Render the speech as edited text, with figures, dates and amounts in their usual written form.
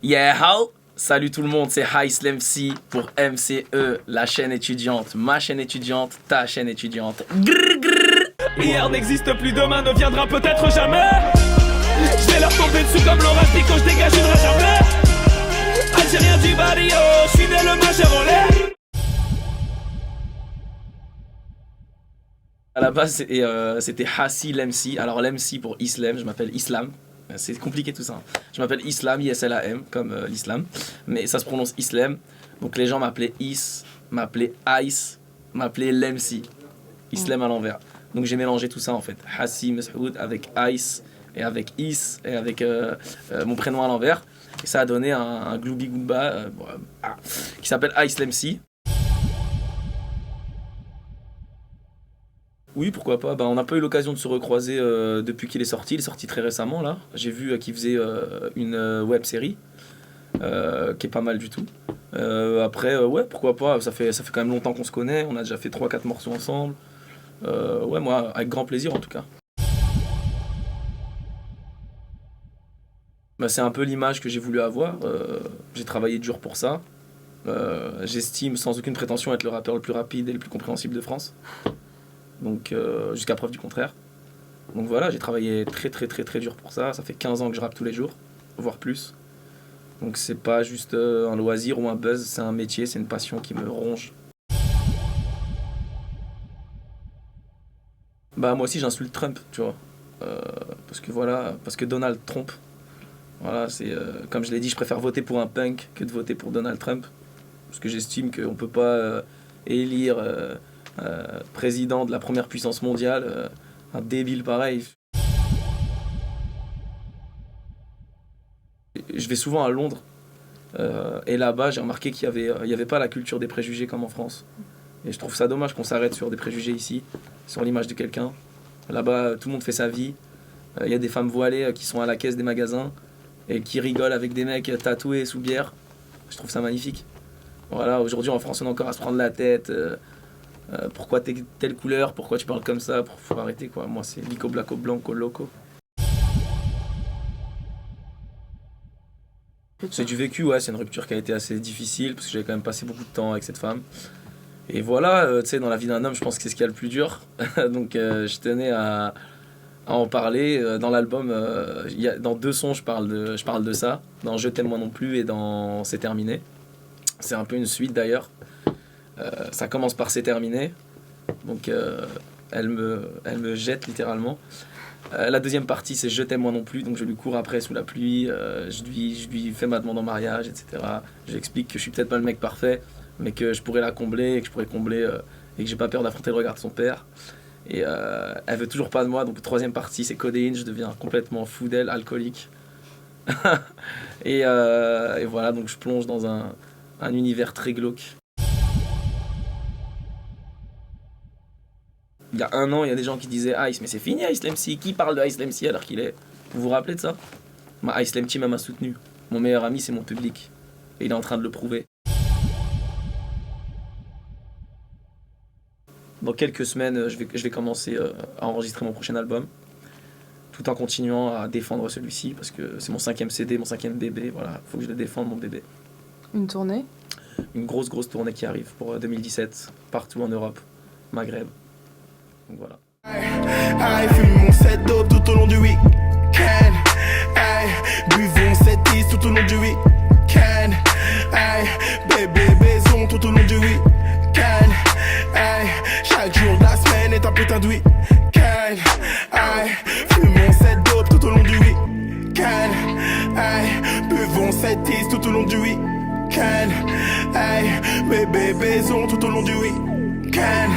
Yeah, how? Salut tout le monde, c'est Islam MC pour MCE, la chaîne étudiante, ma chaîne étudiante, ta chaîne étudiante. Grrr, grrr. Hier n'existe plus, demain ne viendra peut-être jamais. Je vais leur tomber dessus comme l'orage, Pico, je dégage une rage jamais. Algérien du barrio, je suis né le majeur en l'air. À la base, c'était Hassi l'MC. Alors l'MC pour Islam, je m'appelle Islam. C'est compliqué tout ça. Hein. Je m'appelle Islam, ISLAM, comme l'islam. Mais ça se prononce Islam. Donc les gens m'appelaient m'appelaient Ice, m'appelaient l'MC. Islam à l'envers. Donc j'ai mélangé tout ça en fait. Hassi Meshoud avec Ice et avec Is et avec mon prénom à l'envers. Et ça a donné un Glooby Goomba qui s'appelle Ice l'MC. Oui, pourquoi pas. On n'a pas eu l'occasion de se recroiser depuis qu'il est sorti. Il est sorti très récemment, là. J'ai vu qu'il faisait une web série qui est pas mal du tout. Après, ouais, pourquoi pas. Ça fait quand même longtemps qu'on se connaît. On a déjà fait 3-4 morceaux ensemble. Ouais, moi, avec grand plaisir en tout cas. C'est un peu l'image que j'ai voulu avoir. J'ai travaillé dur pour ça. J'estime sans aucune prétention être le rappeur le plus rapide et le plus compréhensible de France. Donc jusqu'à preuve du contraire. Donc voilà, j'ai travaillé très dur pour ça. Ça fait 15 ans que je rappe tous les jours, voire plus. Donc c'est pas juste un loisir ou un buzz, c'est un métier, c'est une passion qui me ronge. Moi aussi j'insulte Trump, tu vois. Parce que Donald Trump. Voilà, c'est comme je l'ai dit, je préfère voter pour un punk que de voter pour Donald Trump. Parce que j'estime qu'on peut pas élire président de la première puissance mondiale, un débile pareil. Je vais souvent à Londres et là-bas j'ai remarqué qu'il y avait pas la culture des préjugés comme en France. Et je trouve ça dommage qu'on s'arrête sur des préjugés ici, sur l'image de quelqu'un. Là-bas tout le monde fait sa vie. Il y a des femmes voilées qui sont à la caisse des magasins et qui rigolent avec des mecs tatoués sous bière. Je trouve ça magnifique. Voilà, aujourd'hui en France on est encore à se prendre la tête. Pourquoi t'es telle couleur, pourquoi tu parles comme ça, faut arrêter quoi. Moi c'est Nico Blacco Blanco Loco. C'est du vécu, ouais, c'est une rupture qui a été assez difficile parce que j'avais quand même passé beaucoup de temps avec cette femme. Et voilà, tu sais, dans la vie d'un homme, je pense que c'est ce qu'il y a le plus dur. Donc je tenais à en parler. Dans l'album, dans 2 sons, je parle de ça. Dans Je t'aime moi non plus et dans C'est terminé. C'est un peu une suite d'ailleurs. Ça commence par C'est terminé, donc elle me jette littéralement. La deuxième partie c'est Je t'aime moi non plus, donc je lui cours après sous la pluie, je lui fais ma demande en mariage, etc. J'explique que je suis peut-être pas le mec parfait, mais que je pourrais la combler, et que je pourrais combler, et que j'ai pas peur d'affronter le regard de son père. Et elle veut toujours pas de moi, donc troisième partie c'est Codéine, je deviens complètement fou d'elle, alcoolique. et voilà, donc je plonge dans un univers très glauque. Il y a 1 an, il y a des gens qui disaient Ice, mais c'est fini Ice l'MC, qui parle de Ice l'MC alors qu'il est... Vous vous rappelez de ça? Ice l'MC m'a soutenu. Mon meilleur ami, c'est mon public. Et il est en train de le prouver. Dans quelques semaines, je vais commencer à enregistrer mon prochain album. Tout en continuant à défendre celui-ci, parce que c'est mon 5e CD, mon 5e bébé. Voilà, faut que je le défende, mon bébé. Une tournée? Une grosse tournée qui arrive pour 2017, partout en Europe, Maghreb. Donc voilà. Fume mon set dope tout au long du week-end. Buvons cette liste tout au long du week-end. Bébé baisons tout au long du week-end. Chaque jour de la semaine est un putain de week-end. Fumons cette dope tout au long du week-end. Buvons cette liste tout au long du week-end. Bébé baisons tout au long du week-end.